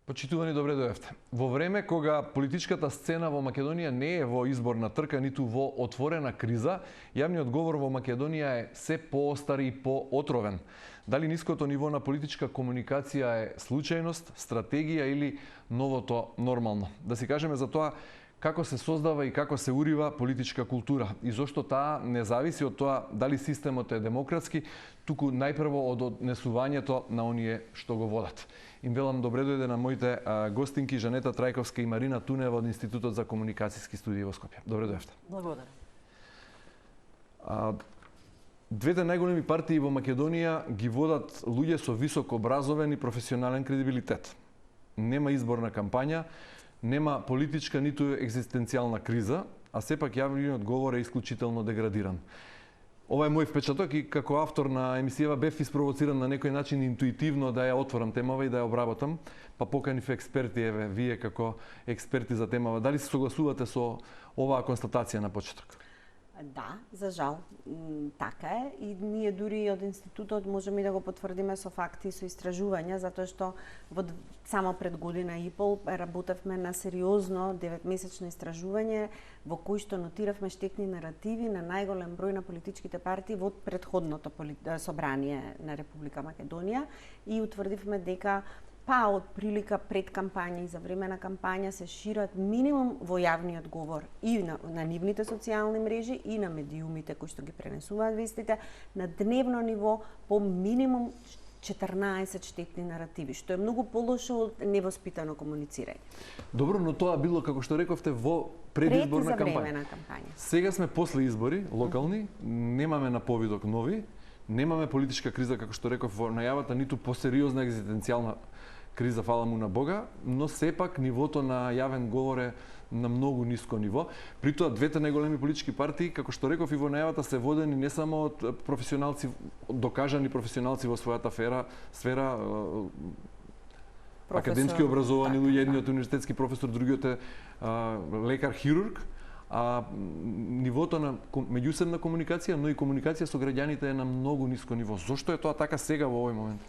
Почитувани, добре дојавте. Во време кога политичката сцена во Македонија не е во изборна трка, ниту во отворена криза, јавниот говор во Македонија е се поостар и поотровен. Дали ниското ниво на политичка комуникација е случајност, стратегија или новото нормално? Да си кажеме за тоа како се создава и како се урива политичка култура и зошто таа не зависи од тоа дали системот е демократски, туку најпрво од однесувањето на оние што го водат. Им велам добре дојде на моите гостинки Жанета Трајковска и Марина Тунева од Институтот за комуникацијски студии во Скопје. Добре дојавте. Благодарам. Двете најголеми партии во Македонија ги водат луѓе со висок образовен и професионален кредибилитет. Нема изборна кампања, нема политичка ниту екзистенцијална криза, а сепак јавниот говор е исклучително деградиран. Ова е мој впечаток и како автор на емисијава бев испровоциран на некој начин интуитивно да ја отворам темава и да ја обработам, па поканив експерти, еве, вие како експерти за темава. Дали се согласувате со оваа констатација на почеток? Да, за жал, така е и ние дури од институтот можеме и да го потврдиме со факти и со истражувања, затоа што само пред година и пол работевме на сериозно 9-месечно истражување во кој што нотиравме штетни наративи на најголем број на политичките партии во предходното собрание на Република Македонија и утврдивме дека од прилика пред кампања и за време на кампања се шират минимум во јавниот говор и на нивните социјални мрежи и на медиумите кои што ги пренесуваат вестите на дневно ниво по минимум 14 штетни наративи, што е многу полошо од невоспитано комуницирање. Добро, но тоа било, како што рековте, во предизборна кампања. Сега сме после избори, локални, немаме на повидок нови, немаме политичка криза, како што реков во најавата, ниту посериозна екзистенцијална криза, фала му на Бога, но сепак нивото на јавен говор е на многу ниско ниво. При тоа двете најголеми политички партии, како што реков и во најавата, се водени не само од професионалци, докажани професионалци во својата сфера, академски образовани луѓе, едниот универзитетски професор, другиот е лекар-хирург, а нивото на меѓусебна комуникација, но и комуникација со граѓаните е на многу ниско ниво. Зошто е тоа така сега во овој момент?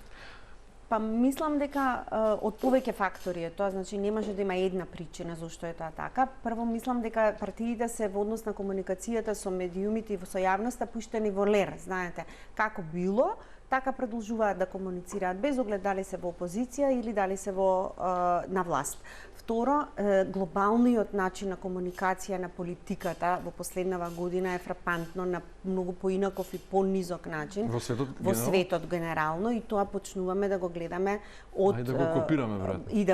Па мислам дека од повеќе фактори е тоа, значи не може да има една причина зашто е тоа така. Прво мислам дека партиите се во однос на комуникацијата со медиумите и со јавноста пуштени во лер, знаете, како било, така продолжуваат да комуницираат без оглед дали се во опозиција или дали се на власт. Второ, глобалниот начин на комуникација на политиката во последнава година е фрапантно на многу поинаков и понизок начин во светот генерално и тоа почнуваме да го гледаме од да го копираме брат. И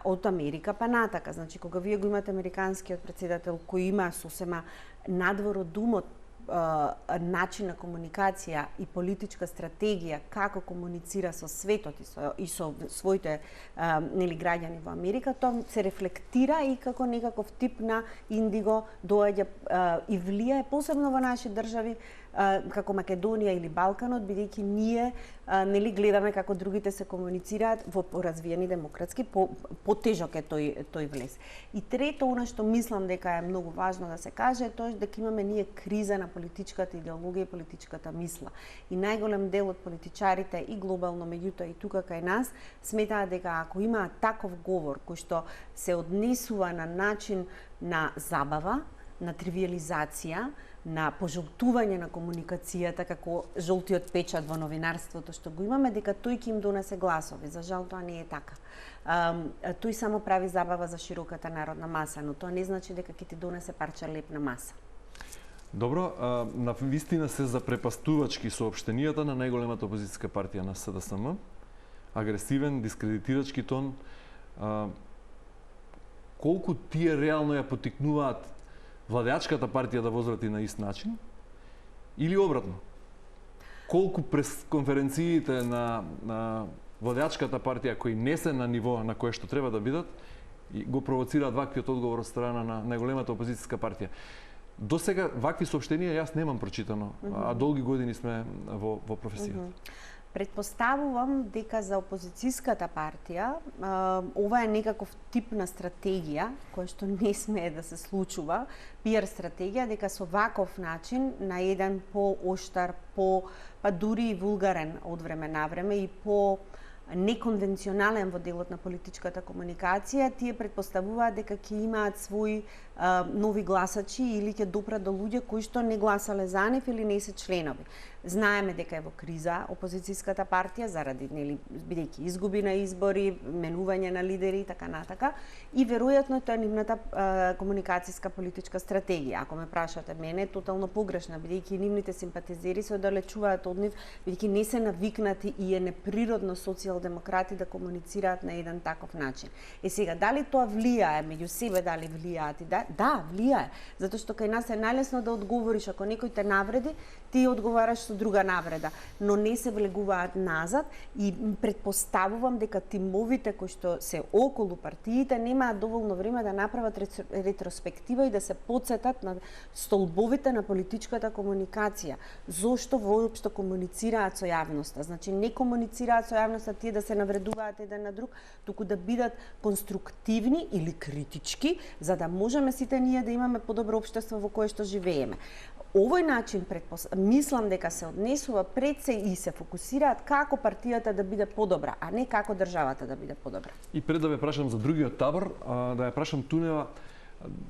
од Америка па натака. Значи кога вие го имате американскиот претседател кој има сосема надвор од думот начин на комуникација и политичка стратегија како комуницира со светот и со своите граѓани во Америка, тоа се рефлектира и како некаков тип на индиго доаѓа и влијае посебно во наши држави како Македонија или Балканот, бидејќи ние гледаме како другите се комуницираат во развиени демократски, потежок е тој влез. И трето, она што мислам дека е многу важно да се каже, е тоа дека имаме ние криза на политичката идеологија и политичката мисла. И најголем дел од политичарите и глобално, меѓутоа и тука кај нас, сметаат дека ако има таков говор кој што се однесува на начин на забава, на тривиализација, на пожолтување на комуникацијата како жолтиот печат во новинарството што го имаме, дека тој ќе им донесе гласови. За жал тоа не е така. Тој само прави забава за широката народна маса, но тоа не значи дека ќе ти донесе парче лепна маса. Добро, на вистина се запрепастувачки соопштенијата на најголемата опозицијска партија на СДСМ. Агресивен, дискредитирачки тон. Колку тие реално ја потикнуваат владеачката партија да возврати на ист начин или обратно? Колку през конференциите на владеачката партија кои не се на ниво на кое што треба да бидат и го провоцираат ваквиот одговор од страна на најголемата опозицијска партија? До сега вакви соопштенија јас немам прочитано, а долги години сме во професијата. Предпоставувам дека за опозицијската партија ова е некаков тип на стратегија која што не смее да се случува, пиар стратегија, дека со ваков начин на еден пооштар, па дури и вулгарен од време на време и неконвенционален во делот на политичката комуникација, тие претпоставуваат дека ќе имаат своји нови гласачи или ќе допрат до луѓе кои што не гласале за нив или не се членови. Знаеме дека е во криза опозицијската партија заради бидејќи изгуби на избори, менување на лидери и така натака, и веројатно тоа е нивната комуникацијска политичка стратегија. Ако ме прашате мене, е тотално погрешна, бидејќи нивните симпатизери се оддалечуваат од нив, бидејќи не се навикнати и е неприродно социјалдемократи да комуницираат на еден таков начин. Сега, дали тоа влијае меѓу себе, дали влијаат и да, влијае, затоа што кај нас е најлесно да одговориш, ако некој те навреди, ти одговараш со друга навреда, но не се влегуваат назад и претпоставувам дека тимовите кои што се околу партиите немаат доволно време да направат ретроспектива и да се потсетат на столбовите на политичката комуникација. Зошто воопшто комуницираат со јавноста? Значи не комуницираат со јавноста тие да се навредуваат еден на друг, туку да бидат конструктивни или критички, за да можеме сите ние да имаме подобро општество во кое што живееме. Овој начин мислам дека се однесува пред се и се фокусираат како партијата да биде подобра, а не како државата да биде подобра. И пред да ве прашам за другиот табор, да ја прашам Тунева,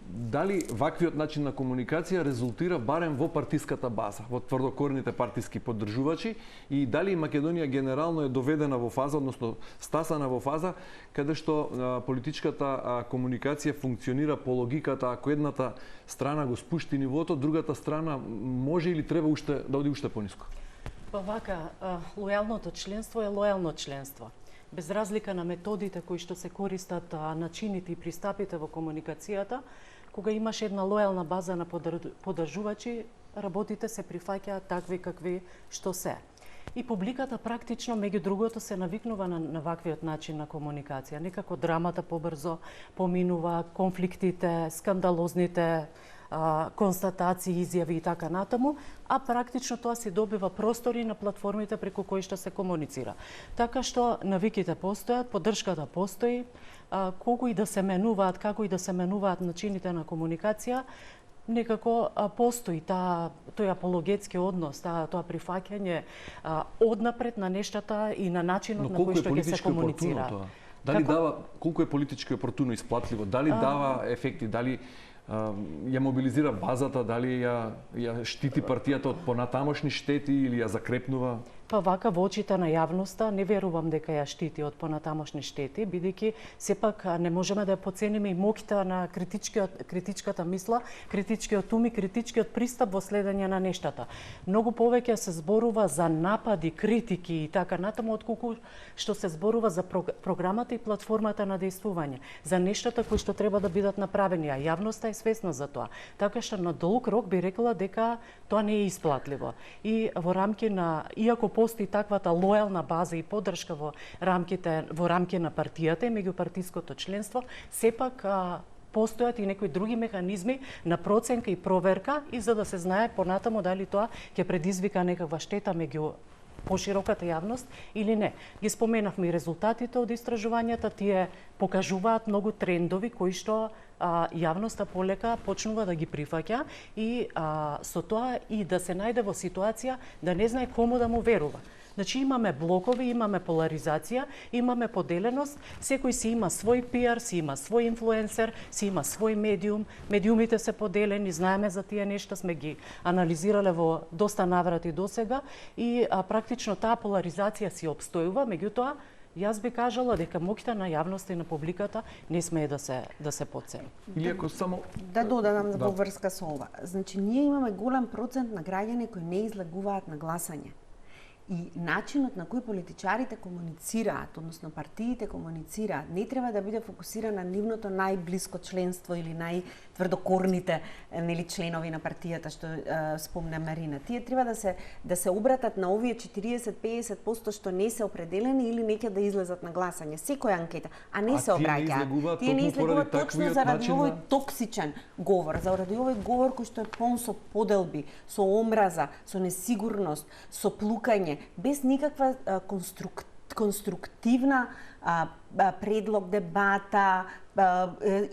дали ваквиот начин на комуникација резултира барем во партиската база, во тврдокорните партиски поддржувачи, и дали Македонија генерално е доведена во фаза, односно стасана во фаза, каде што политичката комуникација функционира по логиката, ако едната страна го спушти нивото, другата страна може или треба уште да оди уште пониско? Па вака, лојалното членство е лојално членство. Без разлика на методите кои што се користат, начините и пристапите во комуникацијата, кога имаш една лојална база на поддржувачи, работите се прифаќаат такви какви што се. И публиката практично, меѓу другото, се навикнува на ваквиот начин на комуникација. Некако драмата побрзо поминува, конфликтите, скандалозните констатации, изјави и така натаму, а практично тоа се добива простори на платформите преку кои што се комуницира. Така што навиките постојат, поддршката постои, колку и да се менуваат, како и да се менуваат начините на комуникација, некако постои тој апологетски однос, тоа прифаќање однапред на нештата и на начинот на кој што ќе се комуницира. Дали дава, колку е политички опортуно исплатливо, дали дава ефекти, дали ја мобилизира базата, дали ја штити партијата од понатамошни штети или ја закрепнува? Па вака во очите на јавноста не верувам дека ја штити од понатамошни штети, бидејќи сепак не можеме да ја поцениме и моќта на критичката мисла, критичкиот ум и критичкиот пристап во следење на нештата. Многу повеќе се зборува за напади, критики и така натаму, отколку што се зборува за програмата и платформата на дејствување, за нештата кои што треба да бидат направени, а јавноста е свесна за тоа. Така што на долг рок би рекла дека тоа не е исплатливо. И во рамки на, иако постои таквата лојална база и поддршка во рамки на партијата и меѓупартиското членство, сепак постојат и некои други механизми на проценка и проверка, и за да се знае понатаму дали тоа ќе предизвика некаква штета меѓу пошироката јавност или не. Ги споменавме и резултатите од истражувањата, тие покажуваат многу трендови кои што јавноста полека почнува да ги прифаќа и со тоа и да се најде во ситуација да не знае кому да му верува. Значи имаме блокови, имаме поларизација, имаме поделеност, секој си има свој пиар, си има свој инфлуенсер, си има свој медиум, медиумите се поделени, знаеме за тие нешта, сме ги анализирале во доста наврати досега и практично таа поларизација си обстојува, меѓутоа јас би кажала дека моќта на јавноста и на публиката не смее да се потцени. Или ако само да додадам во врска со ова. Значи ние имаме голем процент на граѓани кои не излегуваат на гласање. И начинот на кој политичарите комуницираат, односно партиите комуницираат, не треба да биде фокусиран на нивното најблиско членство или најтврдокорните членови на партијата, што спомна Марина. Тие треба да се обратат на овие 40-50% што не се определени или не ќе да излезат на гласање. Секоја анкета, а не се обраќаат. Тие не излегуваат точно заради овој токсичен говор, заради овој говор кој што е полн со поделби, со омраза, со несигурност, со плукање, без никаква конструктивна предлог, дебата,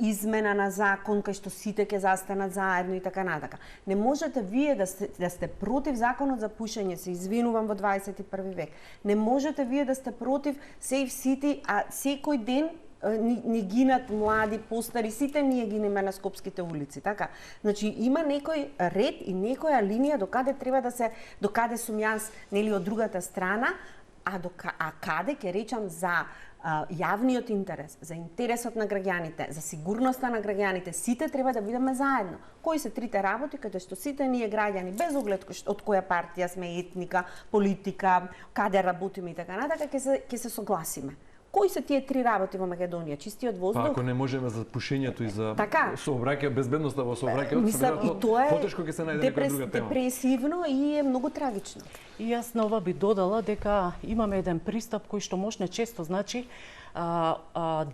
измена на закон кај што сите ќе застанат заедно и така натака. Не можете вие да сте против законот за пушење, се извинувам, во 21 век. Не можете вие да сте против Safe City, а секој ден не гинат млади, постари, сите ние гинеме на скопските улици, така? Значи има некој ред и некоја линија до каде сум јас, нели, од другата страна, а каде ќе речам за јавниот интерес, за интересот на граѓаните, за сигурноста на граѓаните, сите треба да бидеме заедно. Кои се трите работи каде што сите ние граѓани, без оглед од која партија сме, етника, политика, каде работиме и така натака, ќе се согласиме. Кои се тие три работи во Македонија? Чистиот воздух? Па ако не можеме за пушењето и за сообраќај, безбедноста во сообраќајот, потешко ќе се најде некоја друга тема. Депресивно и е многу трагично. И јас на ова би додала дека имаме еден пристап кој што можне често значи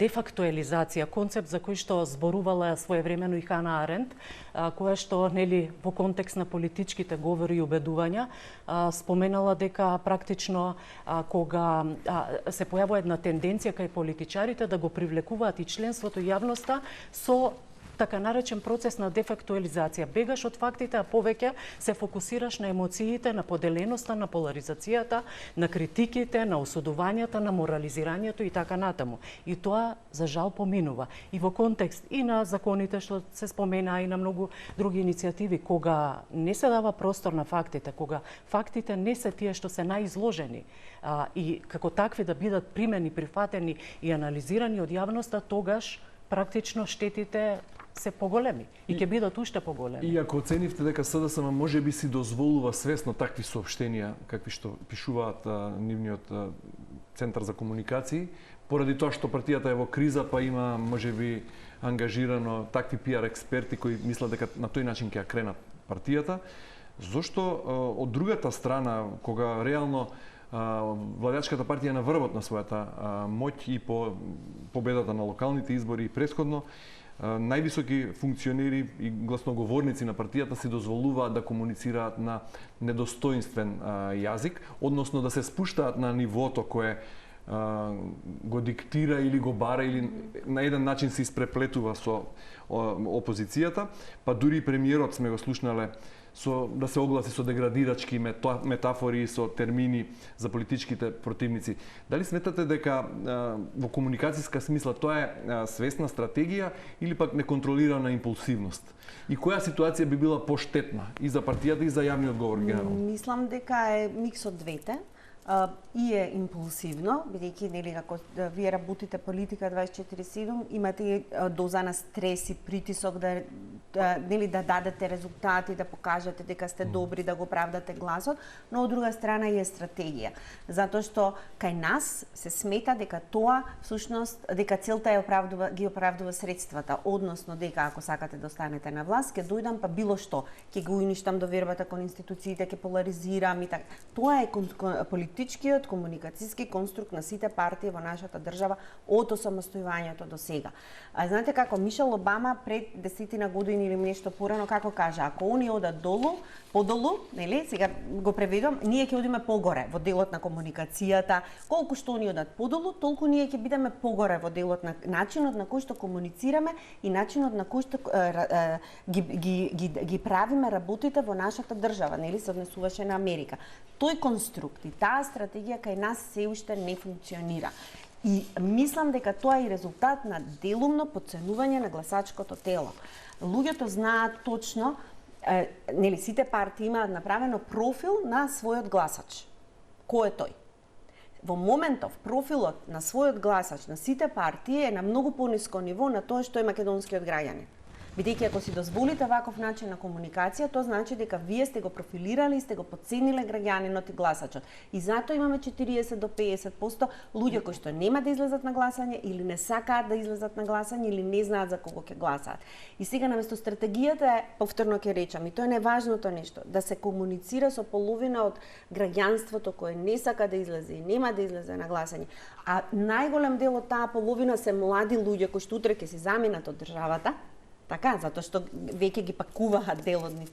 дефактуализација, концепт за кој што зборувала своевремено и Хана Аренд, која што нели во контекст на политичките говори и убедувања споменала дека практично кога се појавува една тенденција кај политичарите да го привлекуваат и членството и јавноста со така наречен процес на дефактуализација. Бегаш од фактите, а повеќе се фокусираш на емоциите, на поделеноста, на поларизацијата, на критиките, на осудувањата, на морализирањето и така натаму. И тоа, за жал, поминува. И во контекст и на законите што се спомена, и на многу други иницијативи, кога не се дава простор на фактите, кога фактите не се тие што се наизложени, и како такви да бидат примени, прифатени и анализирани од јавноста, тогаш практично штетите се поголеми и ќе бидат уште поголеми. И ако оценивте дека СДСМ можеби си дозволува свесно такви соопштенија какви што пишуваат нивниот Центар за комуникации, поради тоа што партијата е во криза, па има можеби ангажирано такви пиар експерти кои мислат дека на тој начин ќе ја кренат партијата, зошто од другата страна, кога реално владачката партија на врвот на својата моќ и по победата на локалните избори и претходно, највисоки функционери и гласноговорници на партијата си дозволуваат да комуницираат на недостоинствен јазик, односно да се спуштаат на нивото кое го диктира или го бара или на еден начин се испреплетува со опозицијата, па дури и премиерот сме го слушнале да се огласи со деградирачки метафори и со термини за политичките противници. Дали сметате дека во комуникацијска смисла тоа е свесна стратегија или пак неконтролирана импулсивност? И која ситуација би била поштетна и за партијата и за јавниот говор генерално? Мислам дека е микс од двете. И е импулсивно, бидејќи нели како вие работите политика 24/7, имате доза на стрес и притисок да дадете резултати, да покажете дека сте добри, да го правдате гласот, но од друга страна и е стратегија. Затоа што кај нас се смета дека тоа всушност дека целта ги оправдува средствата, односно дека ако сакате да останете на власт, ќе дојдам па било што, ќе го уништам довербата кон институциите, ќе поларизирам и така. Тоа е политичкиот комуникацијски конструкт на сите партии во нашата држава од осамостојувањето до сега. А знаете како Мишел Обама пред 10 години или нешто порано како кажа, ако они одат подолу, нели, сега го преведувам, ние ќе одиме погоре во делот на комуникацијата. Колку што они одат подолу, толку ние ќе бидеме погоре во делот на начинот на кој што комуницираме и начинот на кој што ги правиме работите во нашата држава, нели, се однесуваше на Америка. Тој конструкт и таа стратегија кај нас се уште не функционира. И мислам дека тоа е резултат на делумно подценување на гласачкото тело. Луѓето знаат точно, нели сите партии имаат направено профил на својот гласач. Кој е тој? Во моментов профилот на својот гласач на сите партии е на многу пониско ниво на тоа што е македонскиот граѓанин. Бидејќи ако си дозволите ваков начин на комуникација, тоа значи дека вие сте го профилирали и сте го подцениле граѓанинот и гласачот. И затоа имаме 40 до 50% луѓе кои што нема да излезат на гласање или не сакаат да излезат на гласање или не знаат за кого ќе гласаат. И сега наместо стратегијата е, повторно ќе речам, и тоа е најважното нешто, да се комуницира со половина од граѓанството кое не сака да излезе и нема да излезе на гласање. А најголем дел од таа половина се млади луѓе кои што утре ќе се заминат од државата, Така, затоа што веќе ги пакуваат дел од нив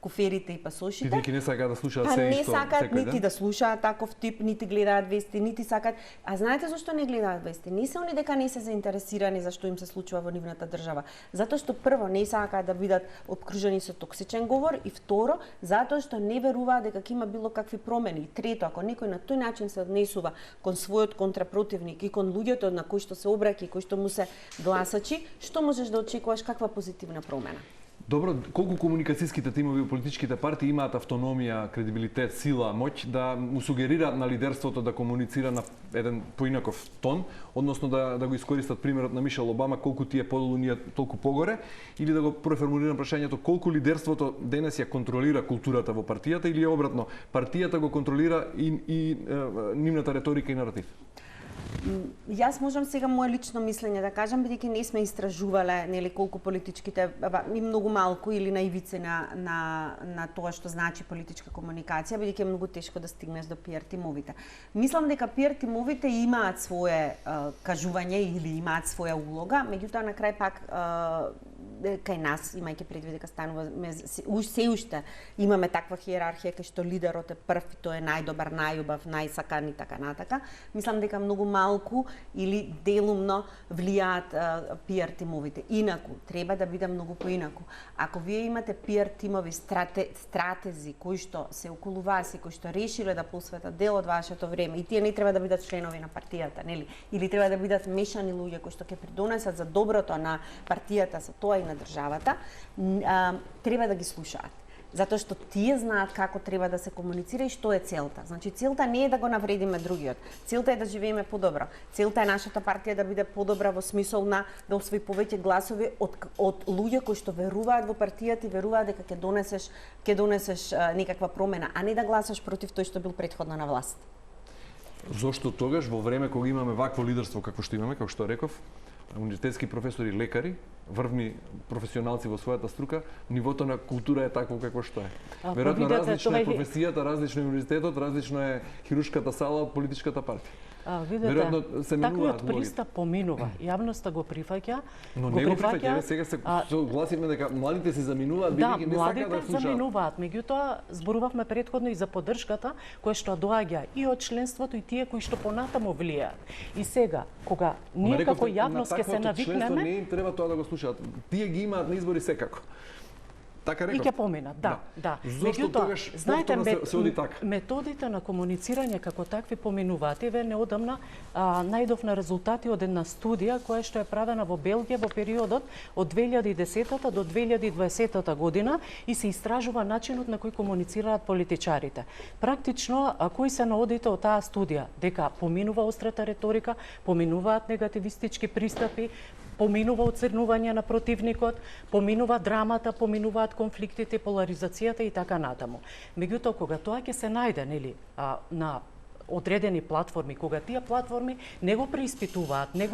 куферите и пасошите. И веќе не сакаат да слушаат се не исто сакаат секој нити ден. да слушаат таков тип, нити гледаат вести, нити сакаат. А знаете зашто не гледаат вести? Не се они дека не се заинтересирани за што им се случува во нивната држава. Затоа што прво не сакаат да бидат опкружени со токсичен говор и второ затоа што не веруваат дека ќе има било какви промени. И трето, ако некој на тој начин се однесува кон својот контрапротивник и кон луѓето на кои што се обраќа и кои што му се гласачи, што можеш да очекуваш, каква позитивна промена? Добро, колку комуникацијските тимови во политичките партии имаат автономија, кредибилитет, сила, моќ да му сугерираат на лидерството да комуницира на еден поинаков тон, односно да го искористат примерот на Мишел Обама, колку ти е подолу, ние толку погоре, или да го преформулирам прашањето колку лидерството денес ја контролира културата во партијата или е обратно, партијата го контролира и нивната реторика и наратив? Јас можам сега мое лично мислење да кажам, бидејќи не сме истражувале нели колку политичките и многу малку или на ивице на тоа што значи политичка комуникација, бидејќи е многу тешко да стигнеш до пиар тимовите. Мислам дека пиар тимовите имаат свое кажување или имаат своја улога, меѓутоа на крај пак кај нас, имајќи предвид дека станува се уште имаме таква хиерархија кај што лидерот е прв и тој е најдобар, најубав, најсакан и така натака. Мислам дека многу малку или делумно влијаат пиар тимовите. Инаку треба да биде многу поинаку. Ако вие имате пиар тимови стратези кои што се околу вас и кои што решиле да посветат дел од вашето време и тие не треба да бидат членови на партијата, нели? Или треба да бидат мешани луѓе кои што ќе придонесат за доброто на партијата, со тоа и на државата, треба да ги слушаат. Затоа што тие знаат како треба да се комуницира и што е целта. Значи целта не е да го навредиме другиот. Целта е да живееме подобро. Целта е нашата партија да биде подобра во смисол на да освои повеќе гласови од луѓе кои што веруваат во партијата и веруваат дека ќе донесеш некаква промена, а не да гласаш против тој што бил претходно на власт. Зошто тогаш во време кога имаме вакво лидерство како што имаме, како што реков, универзитетски професори, лекари, врвни професионалци во својата струка, нивото на култура е такво какво што е. Веројатно различна е професијата, различно е универзитетот, различно е хируршката сала од политичката партија. Видете, таквиот пристап поминува. Јавноста го прифаќа. Но не го прифаќа, сега се согласиме дека младите се заминуваат, бидејќи не сакаат да слушаат. Да, младите заминуваат, меѓутоа зборувавме претходно и за поддршката која што доаѓа и од членството и тие кои што понатаму влијаат. И сега, кога ние како јавност ќе се навикнеме, не им треба тоа да го слушаат. Тие ги имаат на избори секако. Така реков. И ќе поминат, да. Зошто тогаш знаете, се оди така? Методите на комуницирање како такви поминуваат. Еве неодамна најдов на резултати од една студија која што е правена во Белгија во периодот од 2010 до 2020 година и се истражува начинот на кој комуницираат политичарите. Практично, кои се наодите од таа студија? Дека поминува острата реторика, поминуваат негативистички пристапи, поминува оцрнување на противникот, поминува драмата, поминуваат конфликтите, поларизацијата и така натаму. Меѓутоа, кога тоа ќе се најде, нели, на одредени платформи, кога тие платформи не го преиспитуваат, не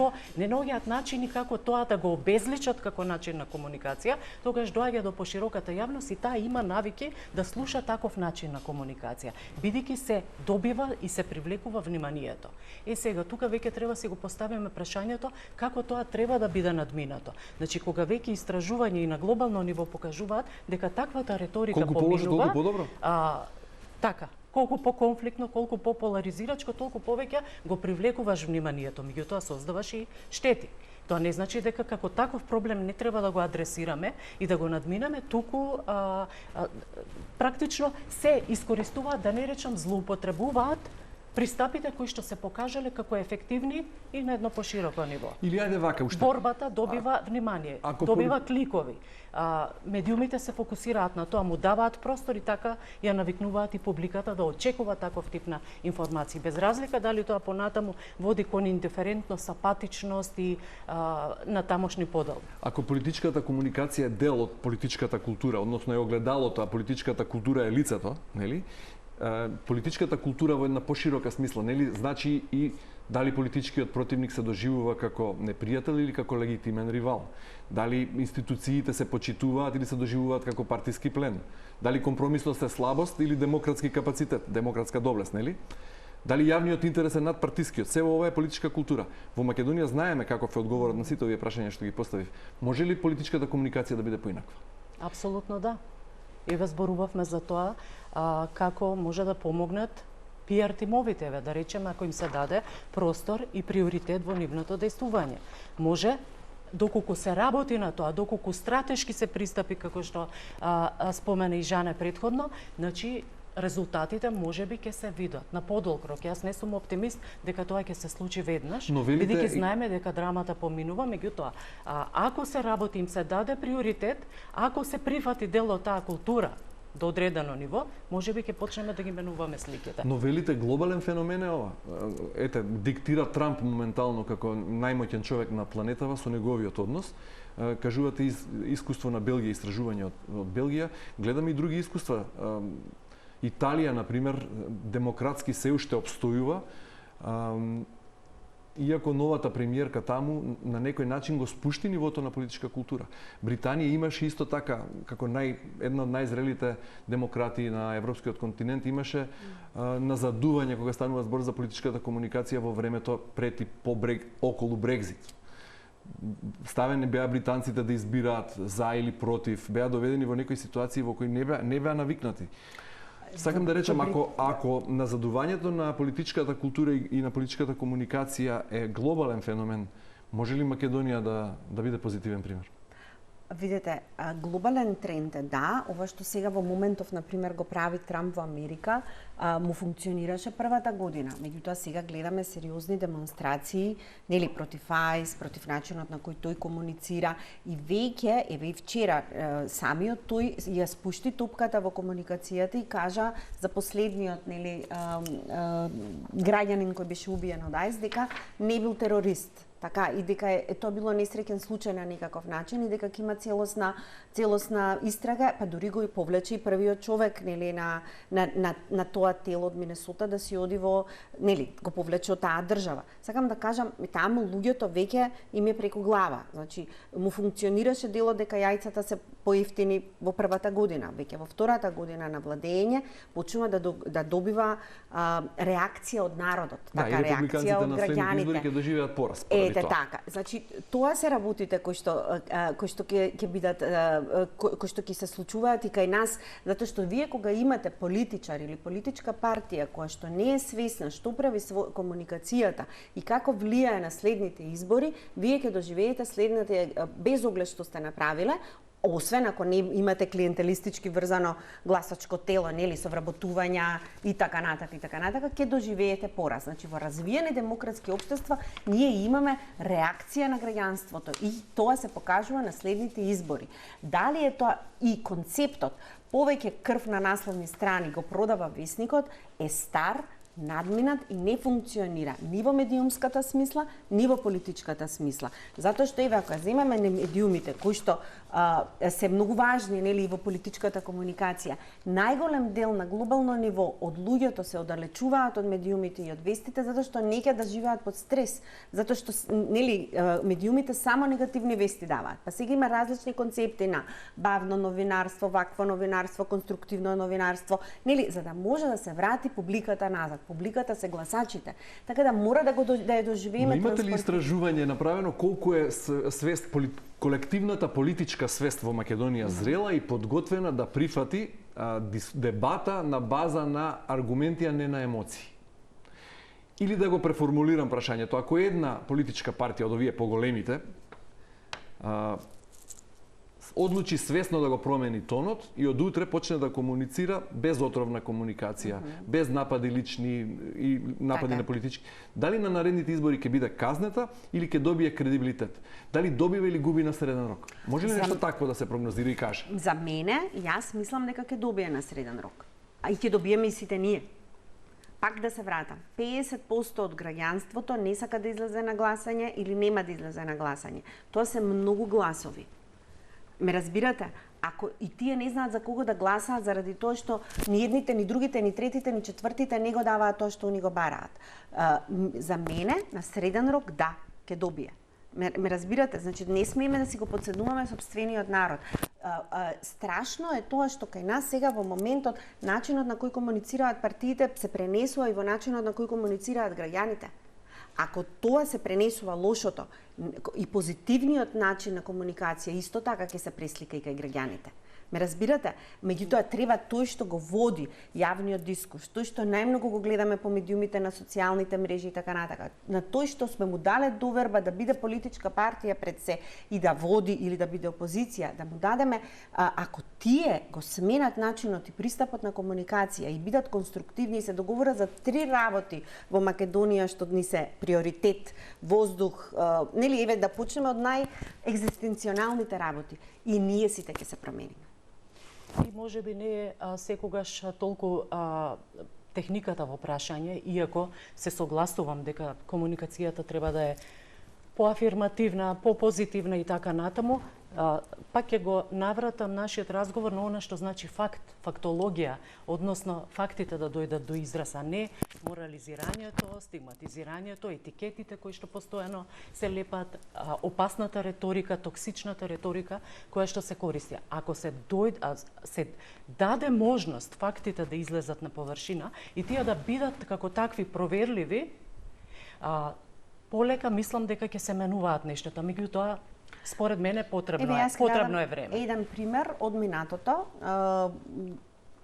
наоѓаат начини како тоа да го обезличат како начин на комуникација, тогаш доаѓа до пошироката јавност и таа има навики да слуша таков начин на комуникација, бидејќи се добива и се привлекува вниманието. Сега тука веќе треба да си го поставиме прашањето како тоа треба да биде надминато. Значи кога веќе истражувања и на глобално ниво покажуваат дека таквата реторика поминува, колку подобро? Така. Колку по-конфликтно, колку по-поларизирачко, толку повеќе го привлекуваш вниманието, меѓутоа создаваш и штети. Тоа не значи дека како таков проблем не треба да го адресираме и да го надминеме, туку практично се искористуваат, да не речам злоупотребуваат пристапите кои што се покажале како ефективни и на едно пошироко ниво. Или ајде вака уште. Борбата добива внимание, добива кликови. Медиумите се фокусираат на тоа, му даваат простор и така ја навикнуваат и публиката да очекува таков тип на информации. Без разлика дали тоа понатаму води кон индиферентност, апатичност и на тамошни подел. Ако политичката комуникација е дел од политичката култура, односно е огледалото, а политичката култура е лицето, нели? Политичката култура во една поширока смисла, нели, значи и дали политичкиот противник се доживува како непријател или како легитимен ривал. Дали институциите се почитуваат или се доживуваат како партиски плен. Дали компромисност е слабост или демократски капацитет, демократска доблест, нели? Дали јавниот интерес е надпартискиот? Се ова е политичка култура. Во Македонија знаеме каков е одговорот на сите овие прашања што ги поставив. Може ли политичката комуникација да биде поинаква? Апсолутно да. Еве зборувавме за тоа како може да помогнат PR тимовите, да речеме, ако им се даде простор и приоритет во нивното дејствување. Може, доколку се работи на тоа, доколку стратешки се пристапи, како што спомена и Жане претходно, значи резултатите можеби ќе се видат на подолг рок. Јас не сум оптимист дека тоа ќе се случи веднаш, бидејќи знаеме дека драмата поминува, меѓутоа, ако се работи, им се даде приоритет, ако се прифати дел од таа култура до одредено ниво, можеби ќе почнеме да ги менуваме сликите. Но велите глобален феномен е ова. Ете, диктира Трамп моментално како најмоќен човек на планетава со неговиот однос. Кажувате искуство на Белгија, истражување од Белгија, гледаме и други искуства. Италија, например, демократски се уште обстојува, иако новата премиерка таму на некој начин го спушти нивото на политичка култура. Британија имаше исто така, како една од најзрелите демократии на европскиот континент, имаше назадување кога станува збор за политичката комуникација во времето пред и околу Брекзит. Ставени беа британците да избираат за или против, беа доведени во некои ситуации во кои не беа навикнати. Сакам да речам, ако назадувањето на политичката култура и на политичката комуникација е глобален феномен, може ли Македонија да биде позитивен пример? Видете, глобален тренд е да, ова што сега во моментов, например, го прави Трамп во Америка, му функционираше првата година. Меѓутоа сега гледаме сериозни демонстрации, нели, против АИС, против начинот на кој тој комуницира и веќе, еве и вчера, самиот тој ја спушти топката во комуникацијата и кажа за последниот, нели, граѓанин кој беше убиен од АИС дека не бил терорист. Така, и дека тоа било несреќен случај на некаков начин и дека ќе има целосна истрага, па дури го и повлече и првиот човек, нели, на тоа тело од Минесота да си оди во, нели, го повлече од таа држава. Сакам да кажам, таму луѓето веќе им е преку глава. Значи, му функционираше делот дека јајцата се поевтини во првата година, веќе во втората година на владење почнува да добива реакција од народот, така, реакција од граѓаните. Ќе доживеат пораст. Ете така. Значи, тоа се работите кои што ќе бидат, кои што ќе се случуваат и кај нас, затоа што вие кога имате политичар или политичка партија која што не е свесна што прави комуникацијата и како влијае на следните избори, вие ќе доживеете следните без оглед што сте направиле, освен ако не имате клиентелистички врзано гласачко тело, нели, со вработувања и така натака, ќе доживеете пораз. Значи, во развиени демократски општества ние имаме реакција на граѓанството и тоа се покажува на следните избори. Дали е тоа и концептот повеќе крв на насловни страни го продава весникот е стар, надминат и не функционира ни во медиумската смисла, ни во политичката смисла. Затоа што еве ако земеме медиумите кои што се многу важни, нели, во политичката комуникација, најголем дел на глобално ниво од луѓето се оддалечуваат од медиумите и од вестите затоа што не ќе да живеат под стрес, затоа што, нели, медиумите само негативни вести даваат. Па сега има различни концепти на бавно новинарство, вакво новинарство, конструктивно новинарство, нели, за да може да се врати публиката назад. Публиката се гласачите. Така да мора да ја доживееме. Но имате ли истражување направено колку е свест, колективната политичка свест во Македонија зрела и подготвена да прифати дебата на база на аргументи, а не на емоции? Или да го преформулирам прашањето, ако една политичка партија од овие поголемите одлучи свесно да го промени тонот и од утре почне да комуницира без отровна комуникација, без напади лични и напади на политички. Дали на наредните избори ќе биде казнета или ќе добие кредибилитет? Дали добива или губи на среден рок? Може ли нешто такво да се прогнозира и каже? За мене, јас мислам дека ќе добие на среден рок. А и ќе добиеме и сите ние. Пак да се вратам, 50% од граѓанството не сака да излезе на гласање или нема да излезе на гласање. Тоа се многу гласови. Ме разбирате? Ако и тие не знаат за кого да гласаат заради тоа што ни едните, ни другите, ни третите, ни четвртите не го даваат тоа што они го бараат. За мене, на среден рок, да, ќе добие. Ме разбирате? Значи, не смееме да си го подседнуваме сопствениот народ. страшно е тоа што кај нас сега во моментот начинот на кој комуницираат партиите се пренесува и во начинот на кој комуницираат граѓаните. Ако тоа се пренесува лошото и позитивниот начин на комуникација, исто така ќе се преслика и кај граѓаните. Ме разбирате? Меѓутоа треба тој што го води јавниот дискурс, тој што најмногу го гледаме по медиумите на социјалните мрежи и така натака, на тој што сме му дале доверба да биде политичка партија пред се и да води или да биде опозиција, да му дадеме, ако тие го сменат начинот и пристапот на комуникација и бидат конструктивни и се договорат за 3 работи во Македонија што ни се приоритет, воздух, нели, еве да почнеме од најегзистенционалните работи и ние сите ќе се промениме. И може би не е секогаш толку техниката во прашање, иако се согласувам дека комуникацијата треба да е поафирмативна, попозитивна и така натаму, пак ќе го навратам нашиот разговор на она што значи факт, фактологија, односно фактите да дојдат до израз, а не морализирањето, стигматизирањето, етикетите кои што постојано се лепат, опасната реторика, токсичната реторика која што се користи. Ако се даде можност фактите да излезат на површина и тие да бидат како такви проверливи, полека мислам дека ќе се менуваат нештата, меѓутоа според мене потребно е време. Еден пример од минатото,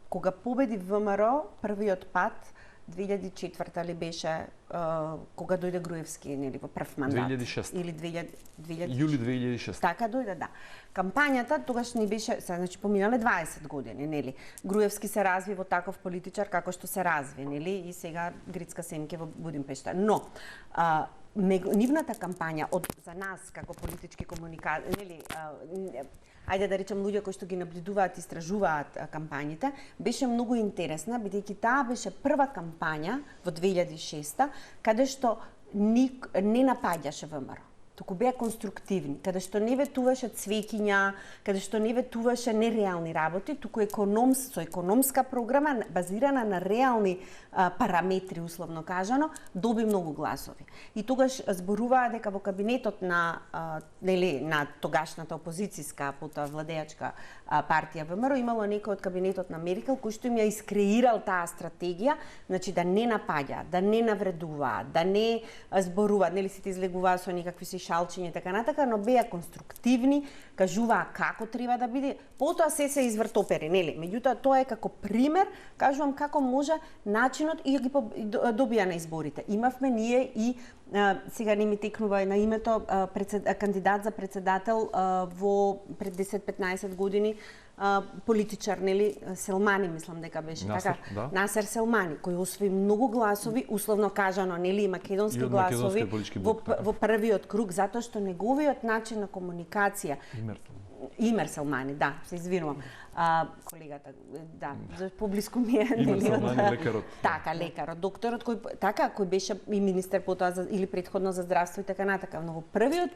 кога победи ВМРО првиот пат 2004 ли беше кога дојде Груевски, нели, во прв мандат 2006 или 2000 јули 2006. Така дојде, да. Кампањата тогаш ни беше, значи поминале 20 години, нели. Груевски се разви во таков политичар како што се разви, нели, и сега Грицка Семке во Будимпешта. Но нивната кампања за нас како политички комуникатори, нели, ајде да речем луѓе кои што ги наблюдуваат и истражуваат кампањите, беше многу интересна, бидејќи таа беше прва кампања во 2006 каде што не напаѓаше ВМРО, туку беа конструктивни, каде што не ветуваше цвеќиња, каде што не ветуваше нереални работи, туку со економска програма базирана на реални параметри, условно кажано, доби многу гласови. И тогаш зборуваа дека во кабинетот на тогашната опозицијска, потоа владеачка партија ВМРО имало некој од кабинетот на Меркел кој што им ја искреирал таа стратегија, значи да не напаѓа, да не навредуваат, да не зборуваат, нели сите излегуваа со некакви си шалчиња и така натака, но беа конструктивни, кажуваа како треба да биде, потоа се извртопери, нели? Меѓутоа тоа е како пример, кажувам како може начинот и ги добија на изборите. Имавме ние и сега не ми текнува на името кандидат за председател во пред 10-15 години, политичар, нели, Селмани, мислам дека беше Насер, така, да. Насер Селмани, кој освои многу гласови, условно кажано, нели, македонски гласови во првиот круг, затоа што неговиот начин на комуникација Имер Селмани, да, се извинувам. Колегата, да, поблиску ми е, нели, лекарот. Така, лекарот, докторот кој беше и министер потоа или претходно за здравство и така натака, но во првиот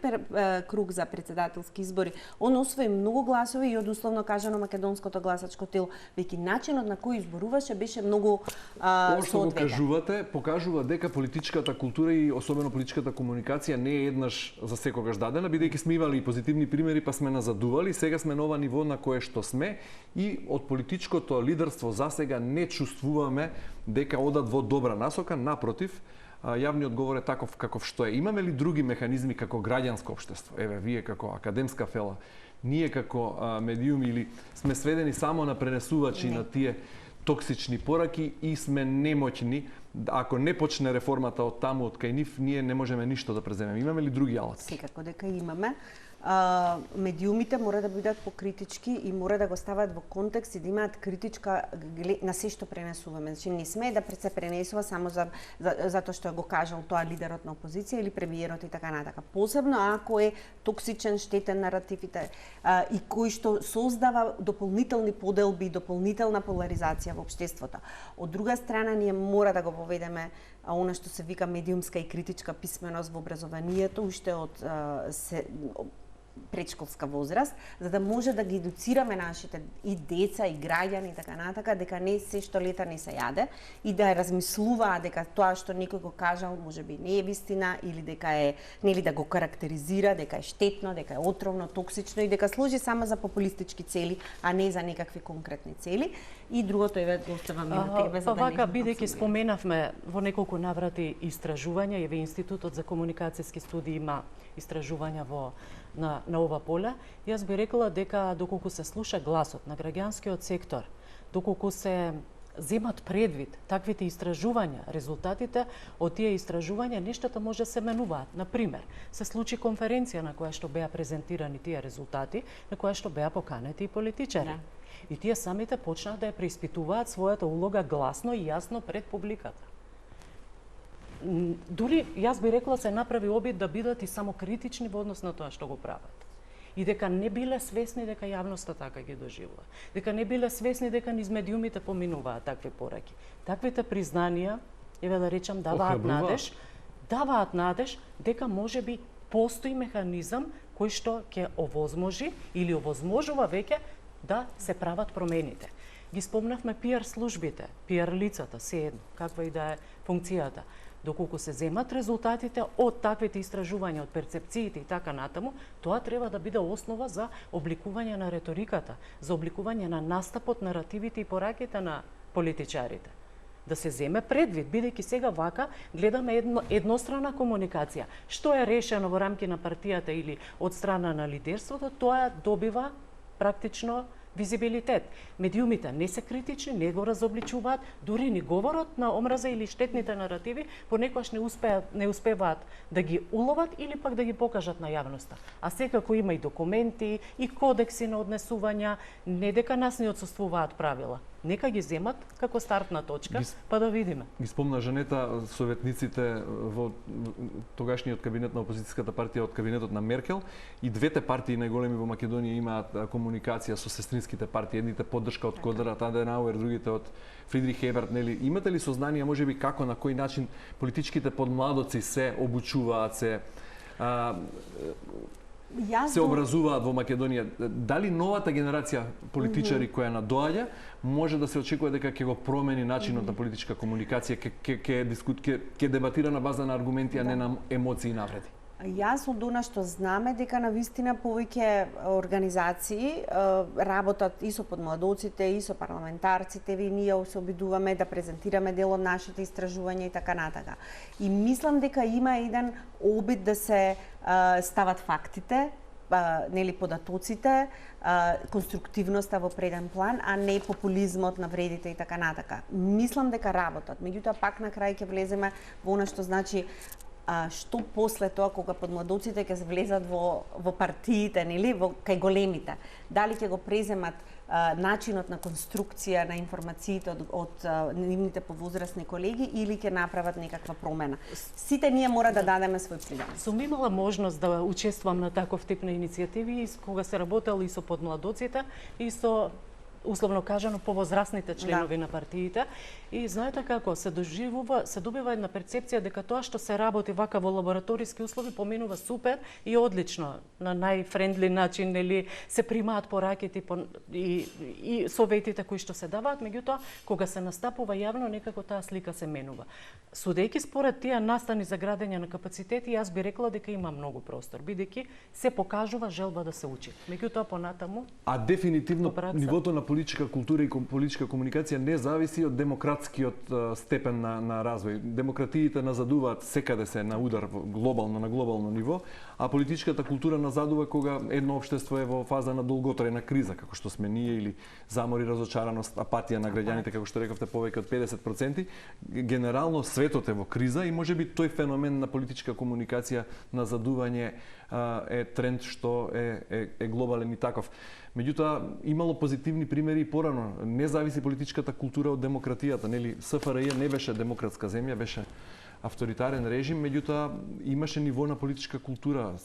круг за председателски избори он освои многу гласови и од условно кажано македонското гласачко тело, веќе начинот на кој изборуваше беше многу Ова што го кажувате покажува дека политичката култура и особено политичката комуникација не е еднаш за секогаш дадена, бидејќи сме имали и позитивни примери па сме назадували, сега сме на ова ниво на кое што сме и од политичкото лидерство засега не чувствуваме дека одат во добра насока, напротив, јавниот говор е таков каков што е. Имаме ли други механизми како граѓанско општество? Еве, вие како академска фела, ние како медиуми или сме сведени само на пренесувачи на тие токсични пораки и сме немоќни, ако не почне реформата од таму, од кај нив, ние не можеме ништо да преземеме. Имаме ли други алати? Секако дека имаме. Медиумите мора да бидат покритички и мора да го стават во контекст и да имаат критичка на се што пренесуваме. Значи не сме да се пренесува само затоа што го кажал тоа лидерот на опозиција или премиерот и така натака. Посебно ако е токсичен, штетен наративите и кој што создава дополнителни поделби и дополнителна поларизација во општеството. Од друга страна ние мора да го поведеме она што се вика медиумска и критичка писменост во образованието уште од предшколска возраст, за да може да ги едуцираме нашите и деца и граѓани и така натака дека не се што лета не се јаде и да размислуваат дека тоа што некој го кажал можеби не е вистина или дека е нели да го карактеризира дека е штетно, дека е отровно, токсично и дека служи само за популистички цели, а не за некакви конкретни цели. И другото е го оставам на тебе за да вака бидејќи споменавме во неколку наврати истражувања, еве Институтот за комуникацијски студии има истражувања на ова поле, јас би рекла дека доколку се слуша гласот на граѓанскиот сектор, доколку се земат предвид таквите истражувања, резултатите од тие истражувања, нештата може да се менуваат. Например, се случи конференција на која што беа презентирани тие резултати, на која што беа поканети и политичари. И тие самите почнаа да ја преиспитуваат својата улога гласно и јасно пред публиката. Дури, јас би рекла, се направи обид да бидат и самокритични во однос на тоа што го прават. И дека не биле свесни дека јавноста така ги доживува. Дека не биле свесни дека низ медиумите поминуваат такви пораки. Таквите признанија, еве да речам, даваат надеж дека можеби постои механизам кој што ќе овозможи или овозможува веќе да се прават промените. Ги спомнавме PR службите, PR лицата, се едно, каква и да е функцијата. Доколку се земат резултатите од таквите истражувања, од перцепциите и така натаму, тоа треба да биде основа за обликување на реториката, за обликување на настапот, наративите и пораките на политичарите. Да се земе предвид, бидејќи сега вака гледаме еднострана комуникација. Што е решено во рамки на партијата или од страна на лидерството, тоа добива практично визибилитет. Медиумите не се критични, не го разобличуваат, дури ни говорот на омраза или штетните наративи понекогаш не успеваат да ги уловат или пак да ги покажат на јавноста. А секако има и документи, и кодекси на однесувања, не дека нас не отсуствуваат правила. Нека ги земат како стартна точка, па да видиме. Ги спомна Жанета советниците во тогашниот кабинет на опозицијската партија од кабинетот на Меркел и двете партии најголеми во Македонија имаат комуникација со сестринските партии, едните поддршка од Конрад Аденауер, другите од Фридрих Еберт, нели? Имате ли сознание можеби како на кој начин политичките подмладоци се обучуваат, се образуваат во Македонија? Дали новата генерација политичари која надоаѓа може да се очекува дека ќе го промени начинот на политичка комуникација, ќе дебатира на база на аргументи, а не на емоции и навреди? Јас од она што знаме дека на вистина повеќе организации работат и со подмладоците, и со парламентарците, и ние се обидуваме да презентираме дел од нашите истражувања и така натака. И мислам дека има еден обид да се стават фактите, нели податоците, конструктивноста во преден план, а не популизмот, навредите и така натака. Мислам дека работат, меѓутоа пак на крај ќе влеземе во она што значи што после тоа кога подмладоците ќе влезат во партиите, нели, кај големите. Дали ќе го преземат начинот на конструкција на информациите од нивните повозрасни колеги или ќе направат некаква промена. Сите ние мора да дадеме свој принос. Сум имала можност да учествувам на таков тип на иницијативи кога се работел и со подмладоците и со условно кажано повозрасните членови на партиите и знаете како се добива една перцепција дека тоа што се работи вака во лабораториски услови поминува супер и одлично, на најфрендли начин, нели се примаат пораките и советите кои што се даваат, меѓутоа кога се настапува јавно некако таа слика се менува. Судејќи според тие настани за градење на капацитети, јас би рекла дека има многу простор, бидејќи се покажува желба да се учи. Меѓутоа понатаму дефинитивно нивото на политичка култура и политичка комуникација не зависи од демократскиот степен на развој. Демократиите назадуваат секаде се на удар на глобално ниво, а политичката култура назадува кога едно општество е во фаза на долготрајна криза, како што сме ние, или замори, разочараност, апатија на граѓаните, како што рековте, повеќе од 50%. Генерално светот е во криза и можеби тој феномен на политичка комуникација, назадување е тренд што е глобален и таков. Меѓутоа, имало позитивни примери и порано. Не зависи политичката култура од демократијата. Нели, СФРЈ не беше демократска земја, беше авторитарен режим, меѓутоа имаше ниво на политичка култура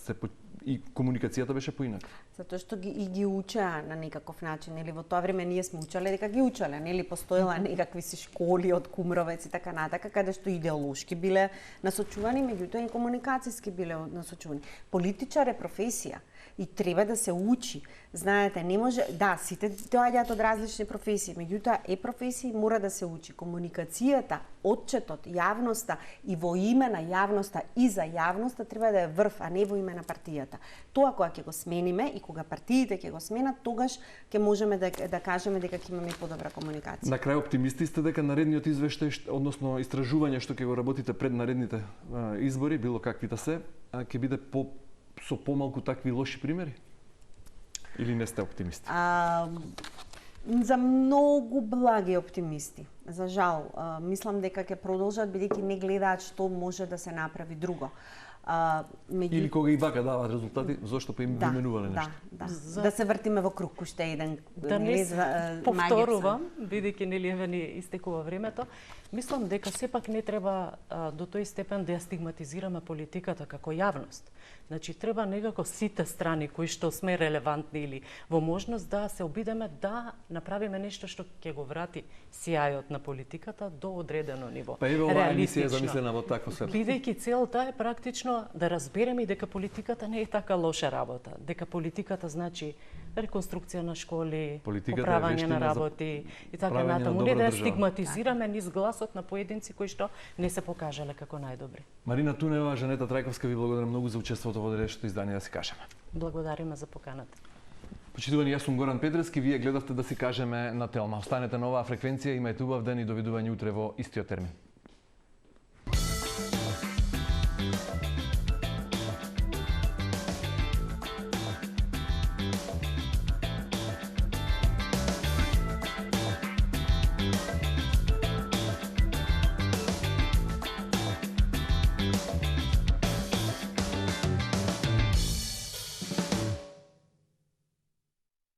и комуникацијата беше поинака. Затоа што ги учеа на некаков начин, нели во тоа време ние сме учеле дека ги учеле, нели постоела некакви си школи од Кумровец и така натака, каде што идеолошки биле насочувани, меѓутоа и комуникацијски биле насочувани. Политичар е професија. и треба да се учи. Знаете, не може, да, сите доаѓаат од различни професии, меѓутоа професии мора да се учи. Комуникацијата, отчетот, јавноста и во име на јавноста и за јавноста треба да е врв, а не во име на партијата. Тоа кога ќе го смениме и кога партиите ќе го сменат, тогаш ќе можеме да кажеме дека ќе имаме подобра комуникација. На крај оптимисти сте дека наредниот извештај, односно истражување што ќе го работите пред наредните избори, било какви да се, ќе биде со помалку такви лоши примери? Или не сте оптимисти? За многу благи оптимисти. За жал, мислам дека ќе продолжат бидејќи не гледаат што може да се направи друго. Или кога и вака даваат резултати, зошто па им именувале нешто? Да се вртиме во круг уште еден. Да не повторувам, бидејќи нели еве ни истекува времето, мислам дека сепак не треба до тој степен да ја стигматизираме политиката како јавност. Значи треба некако сите страни кои што сме релевантни или во можност да се обидеме да направиме нешто што ќе го врати сјајот на политиката до одредено ниво. Па еве оваа емисија е замислена во такво светло. Бидејќи целта е практично да разбереме дека политиката не е така лоша работа, дека политиката значи реконструкција на школи, поправање на работи и така натаму, не да стигматизираме низ гласот на поединци кои што не се покажале како најдобри. Марина Тунева, Жанета Трајковска, ви благодарам многу за учеството во денешното издание, да си кажеме. Благодариме за поканата. Почитувани, јас сум Горан Петрески, вие гледавте Да си кажеме на Телма. Останете на оваа фреквенција, имајте убав ден и довидување утре во истиот термин.